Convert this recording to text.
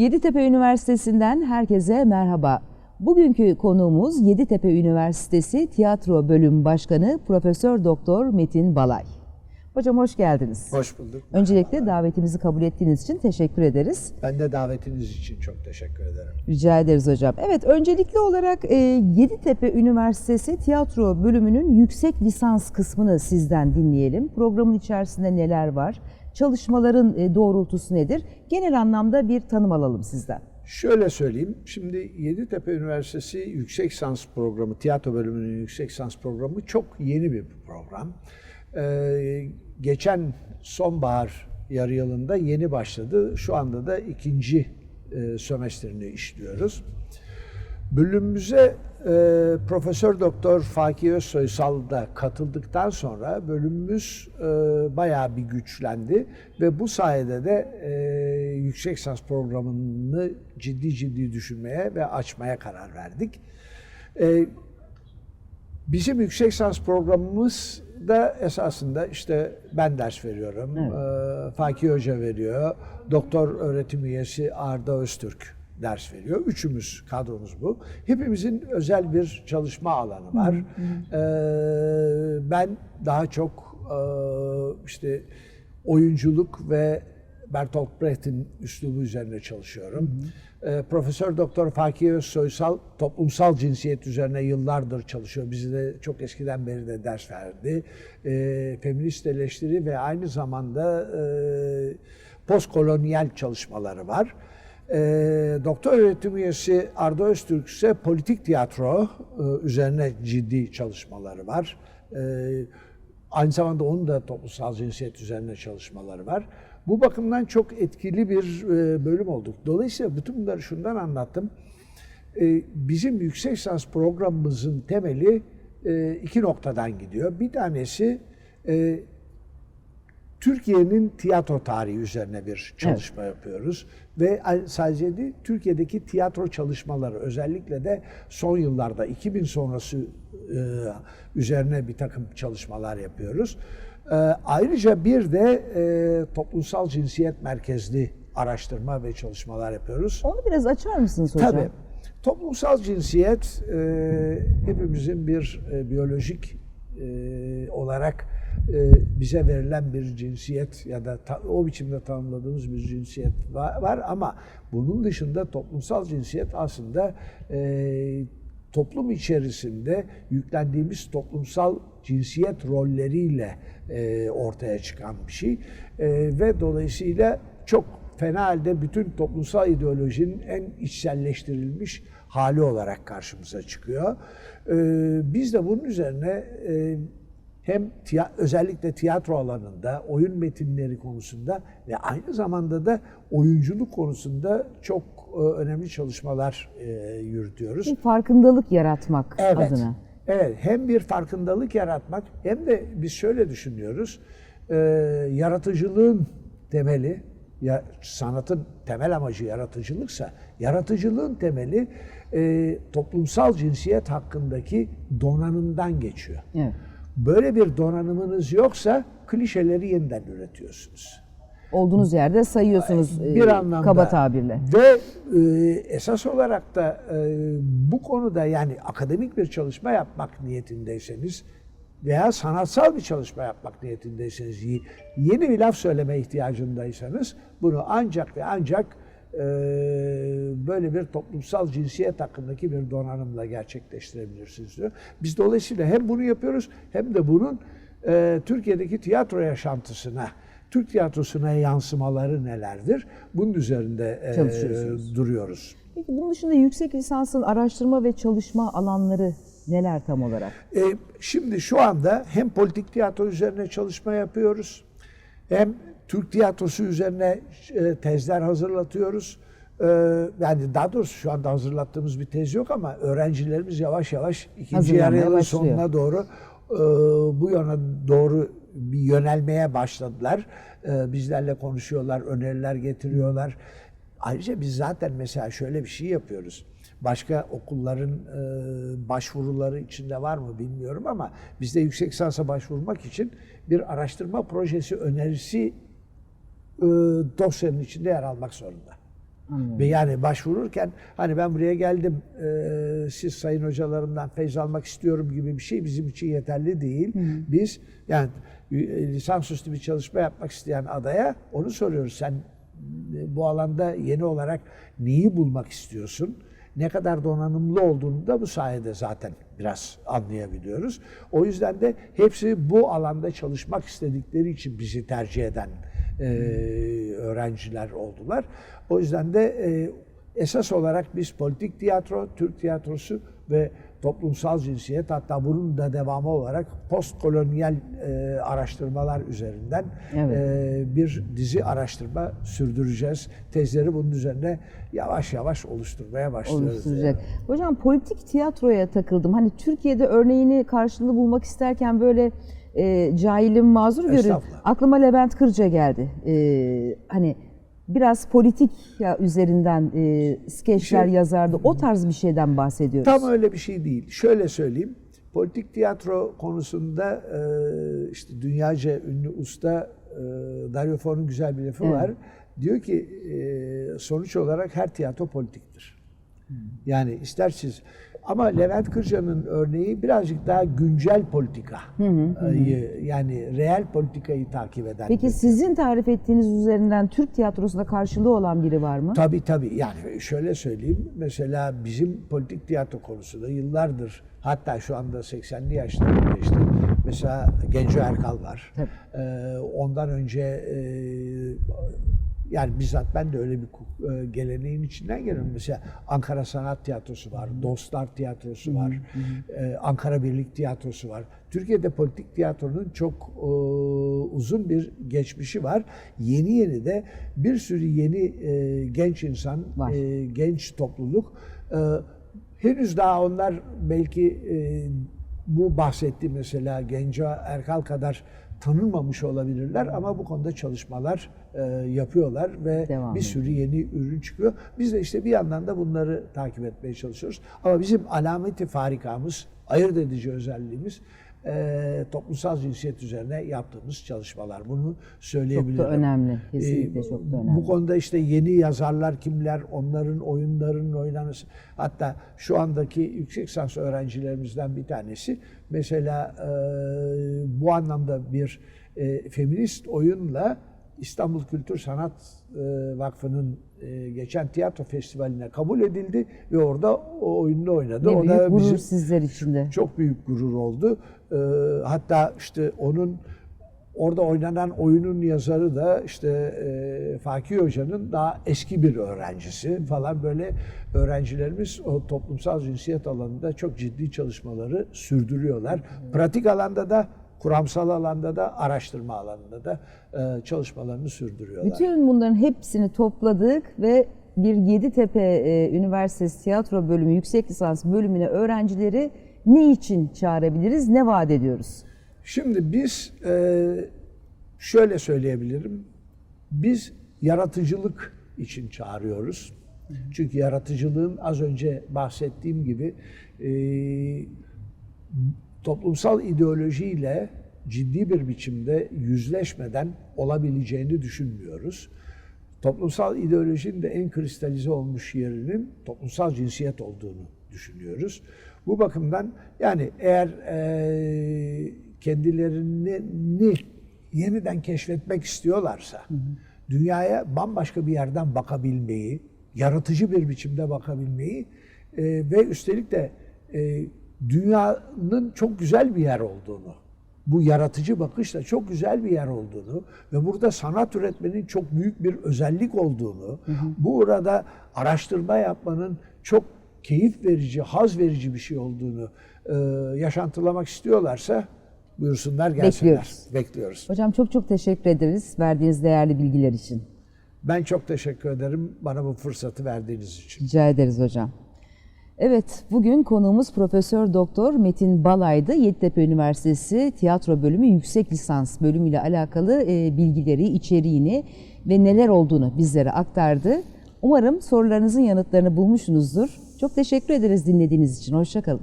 Yeditepe Üniversitesi'nden herkese merhaba. Bugünkü konuğumuz Yeditepe Üniversitesi Tiyatro Bölüm Başkanı Profesör Doktor Metin Balay. Hocam hoş geldiniz. Hoş bulduk. Öncelikle davetimizi kabul ettiğiniz için teşekkür ederiz. Ben de davetiniz için çok teşekkür ederim. Rica ederiz hocam. Evet, öncelikli olarak Yeditepe Üniversitesi Tiyatro Bölümünün yüksek lisans kısmını sizden dinleyelim. Programın içerisinde neler var? Çalışmaların doğrultusu nedir? Genel anlamda bir tanım alalım sizden. Şöyle söyleyeyim, şimdi Yeditepe Üniversitesi Yüksek Lisans Programı, Tiyatro Bölümünün Yüksek Lisans Programı çok yeni bir program. Geçen sonbahar yarı yılında yeni başladı. Şu anda da ikinci sömestrini işliyoruz. Bölümümüze Profesör Doktor Fakih Özsoysal da katıldıktan sonra bölümümüz bayağı bir güçlendi ve bu sayede de yüksek lisans programını ciddi düşünmeye ve açmaya karar verdik. Bizim yüksek lisans programımız da esasında işte ben ders veriyorum, evet. Fakih Hoca veriyor, doktor öğretim üyesi Arda Öztürk ders veriyor. Üçümüz, kadromuz bu. Hepimizin özel bir çalışma alanı var. Ben daha çok işte oyunculuk ve Bertolt Brecht'in üslubu üzerine çalışıyorum. Profesör Doktor Fakih Özsoysal toplumsal cinsiyet üzerine yıllardır çalışıyor. Bize de çok eskiden beri de ders verdi. Feminist eleştiri ve aynı zamanda postkolonyal çalışmaları var. Doktor öğretim üyesi Arda Öztürk ise politik tiyatro üzerine ciddi çalışmaları var. Aynı zamanda onun da toplumsal cinsiyet üzerine çalışmaları var. Bu bakımdan çok etkili bir bölüm olduk. Dolayısıyla bütün bunları şundan anlattım. Bizim yüksek lisans programımızın temeli iki noktadan gidiyor. Bir tanesi Türkiye'nin tiyatro tarihi üzerine bir çalışma yapıyoruz. Ve sadece değil, Türkiye'deki tiyatro çalışmaları, özellikle de son yıllarda 2000 sonrası üzerine bir takım çalışmalar yapıyoruz. Ayrıca bir de toplumsal cinsiyet merkezli araştırma ve çalışmalar yapıyoruz. Onu biraz açar mısınız hocam? Tabii. Toplumsal cinsiyet hepimizin bir biyolojik olarak bize verilen bir cinsiyet ya da o biçimde tanımladığımız bir cinsiyet var ama bunun dışında toplumsal cinsiyet aslında toplum içerisinde yüklendiğimiz toplumsal cinsiyet rolleriyle ortaya çıkan bir şey ve dolayısıyla çok fena halde bütün toplumsal ideolojinin en içselleştirilmiş hali olarak karşımıza çıkıyor. Biz de bunun üzerine hem özellikle tiyatro alanında, oyun metinleri konusunda ve aynı zamanda da oyunculuk konusunda çok önemli çalışmalar yürütüyoruz. Bir farkındalık yaratmak adına. Evet, hem bir farkındalık yaratmak hem de biz şöyle düşünüyoruz. Yaratıcılığın temeli, sanatın temel amacı yaratıcılıksa, yaratıcılığın temeli toplumsal cinsiyet hakkındaki donanımdan geçiyor. Evet. Böyle bir donanımınız yoksa klişeleri yeniden üretiyorsunuz. Olduğunuz yerde sayıyorsunuz bir anlamda, kaba tabirle. Ve esas olarak da bu konuda yani akademik bir çalışma yapmak niyetindeyseniz veya sanatsal bir çalışma yapmak niyetindeyseniz, yeni bir laf söyleme ihtiyacındaysanız bunu ancak ve ancak böyle bir toplumsal cinsiyet hakkındaki bir donanımla gerçekleştirebilirsiniz diyor. Biz dolayısıyla hem bunu yapıyoruz hem de bunun Türkiye'deki tiyatro yaşantısına, Türk tiyatrosuna yansımaları nelerdir? Bunun üzerinde duruyoruz. Peki bunun dışında yüksek lisansın araştırma ve çalışma alanları neler tam olarak? Şimdi şu anda hem politik tiyatro üzerine çalışma yapıyoruz, hem Türk tiyatrosu üzerine tezler hazırlatıyoruz. Yani daha doğrusu şu anda hazırlattığımız bir tez yok ama öğrencilerimiz yavaş yavaş ikinci yarı yılın sonuna doğru bu yana doğru bir yönelmeye başladılar. Bizlerle konuşuyorlar, öneriler getiriyorlar. Ayrıca biz zaten mesela şöyle bir şey yapıyoruz. Başka okulların başvuruları içinde var mı bilmiyorum ama bizde yüksek lisansa başvurmak için bir araştırma projesi önerisi dosyanın içinde yer almak zorunda. Ve yani başvururken hani ben buraya geldim, siz sayın hocalarımdan feyz almak istiyorum gibi bir şey bizim için yeterli değil. Biz yani lisansüstü bir çalışma yapmak isteyen adaya onu soruyoruz. Sen bu alanda yeni olarak neyi bulmak istiyorsun? Ne kadar donanımlı olduğunu da bu sayede zaten biraz anlayabiliyoruz. O yüzden de hepsi bu alanda çalışmak istedikleri için bizi tercih eden öğrenciler oldular. O yüzden de esas olarak biz politik tiyatro, Türk tiyatrosu ve toplumsal cinsiyet, hatta bunun da devamı olarak postkolonyal araştırmalar üzerinden bir dizi araştırma sürdüreceğiz. Tezleri bunun üzerine yavaş yavaş oluşturmaya başlıyoruz. Hocam politik tiyatroya takıldım. Hani Türkiye'de örneğini karşılığını bulmak isterken böyle cahilim mazur görün. Aklıma Levent Kırca geldi. Hani biraz politik üzerinden skeçler yazardı. O tarz bir şeyden bahsediyoruz. Tam öyle bir şey değil. Şöyle söyleyeyim. Politik tiyatro konusunda işte dünyaca ünlü usta Dario Fo'nun güzel bir lafı var. Diyor ki sonuç olarak her tiyatro politiktir. Yani isterseniz, ama Levent Kırca'nın örneği birazcık daha güncel politika, yani reel politikayı takip eden. Peki sizin tarif ettiğiniz üzerinden Türk tiyatrosunda karşılığı olan biri var mı? Tabii. Yani şöyle söyleyeyim. Mesela bizim politik tiyatro konusunda yıllardır, hatta şu anda 80'li yaşlarında işte mesela Genco Erkal var. Ondan önce yani bizzat ben de öyle bir geleneğin içinden geliyorum. Mesela Ankara Sanat Tiyatrosu var, Dostlar Tiyatrosu var, Ankara Birlik Tiyatrosu var. Türkiye'de politik tiyatronun çok uzun bir geçmişi var. Yeni de bir sürü yeni genç insan, genç topluluk. Henüz daha onlar belki bu bahsettiğim mesela Genco Erkal kadar tanınmamış olabilirler ama bu konuda çalışmalar yapıyorlar ve bir sürü yeni ürün çıkıyor. Biz de işte bir yandan da bunları takip etmeye çalışıyoruz. Ama bizim alameti farikamız, ayırt edici özelliğimiz toplumsal cinsiyet üzerine yaptığımız çalışmalar. Bunu söyleyebilirim. Çok da önemli. Kesinlikle çok da önemli. Bu konuda işte yeni yazarlar kimler, onların oyunlarının oynanması. Hatta şu andaki yüksek lisans öğrencilerimizden bir tanesi mesela bu anlamda bir feminist oyunla İstanbul Kültür Sanat Vakfı'nın geçen tiyatro festivaline kabul edildi ve orada o oyununu oynadı. Ne büyük gurur sizler için de. Çok büyük gurur oldu. Hatta işte onun orada oynanan oyunun yazarı da işte Fakih Hoca'nın daha eski bir öğrencisi falan, böyle öğrencilerimiz o toplumsal cinsiyet alanında çok ciddi çalışmaları sürdürüyorlar. Pratik alanda da, kuramsal alanda da, araştırma alanında da çalışmalarını sürdürüyorlar. Bütün bunların hepsini topladık ve bir Yeditepe Üniversitesi Tiyatro Bölümü yüksek lisans bölümüne öğrencileri ne için çağırabiliriz, ne vaat ediyoruz? Şimdi biz şöyle söyleyebilirim, biz yaratıcılık için çağırıyoruz. Çünkü yaratıcılığın az önce bahsettiğim gibi toplumsal ideolojiyle ciddi bir biçimde yüzleşmeden olabileceğini düşünmüyoruz. Toplumsal ideolojinin de en kristalize olmuş yerinin toplumsal cinsiyet olduğunu düşünüyoruz. Bu bakımdan yani eğer kendilerini yeniden keşfetmek istiyorlarsa, dünyaya bambaşka bir yerden bakabilmeyi, yaratıcı bir biçimde bakabilmeyi ve üstelik de dünyanın çok güzel bir yer olduğunu, bu yaratıcı bakışla çok güzel bir yer olduğunu ve burada sanat üretmenin çok büyük bir özellik olduğunu, burada araştırma yapmanın çok keyif verici, haz verici bir şey olduğunu yaşantılamak istiyorlarsa buyursunlar, gelsinler. Bekliyoruz. Hocam çok teşekkür ederiz verdiğiniz değerli bilgiler için. Ben çok teşekkür ederim bana bu fırsatı verdiğiniz için. Rica ederiz hocam. Evet, bugün konuğumuz Profesör Doktor Metin Balay'dı. Yeditepe Üniversitesi Tiyatro Bölümü yüksek lisans bölümüyle alakalı bilgileri, içeriğini ve neler olduğunu bizlere aktardı. Umarım sorularınızın yanıtlarını bulmuşsunuzdur. Çok teşekkür ederiz dinlediğiniz için. Hoşça kalın.